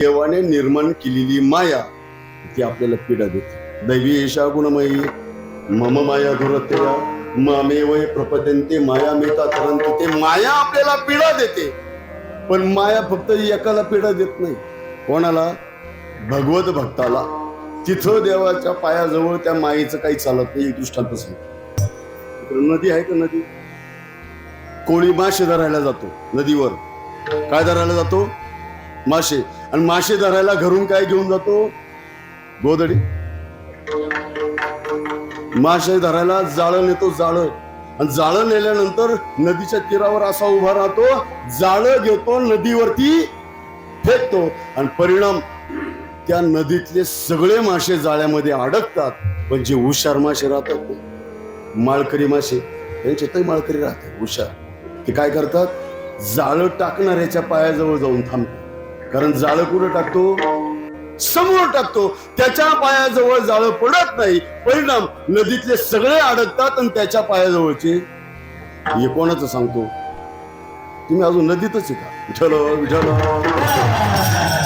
देवाने निर्माण केलेली माया ती आपल्याला पीडा देते. दैवी एषा गुणमयी मम माया दुरतया मामे वय प्रपदन्ते माया मेता तरंती. ते माया आपल्याला पीडा देते, पण माया फक्त एकाला पीडा देत नाही. कोणाला? भगवत भक्ताला. तिथं देवाच्या पायाजवळ त्या मायेचं काही चालत नाही. एक दृष्टांत सांग. नदी आहे का? नदी कोळी मासे धरायला जातो नदीवर. काय धरायला जातो? मासे. आणि मासे धरायला घरून काय घेऊन जातो? गोधडी. मासे धरायला जाळं नेतो, जाळं. आणि जाळं नेल्यानंतर नदीच्या तीरावर असा उभा राहतो, जाळं घेतो, नदीवरती फेकतो, आणि परिणाम त्या नदीतले सगळे मासे जाळ्यामध्ये अडकतात. पण जे हुशार मासे राहतात, माळकरी मासे, त्यांच्यातही माळकरी राहतात हुशार, ते काय करतात? जाळं टाकणाऱ्याच्या पायाजवळ जाऊन थांबतात. कारण जाळं कुठं टाकतो? समोर टाकतो. त्याच्या पायाजवळ जाळं पडत नाही. परिणाम नदीतले सगळे अडकतात आणि त्याच्या पायाजवळचे. हे कोणाचं सांगतो? तुम्ही अजून नदीतच आहे का? विठ्ठल विठ्ठल.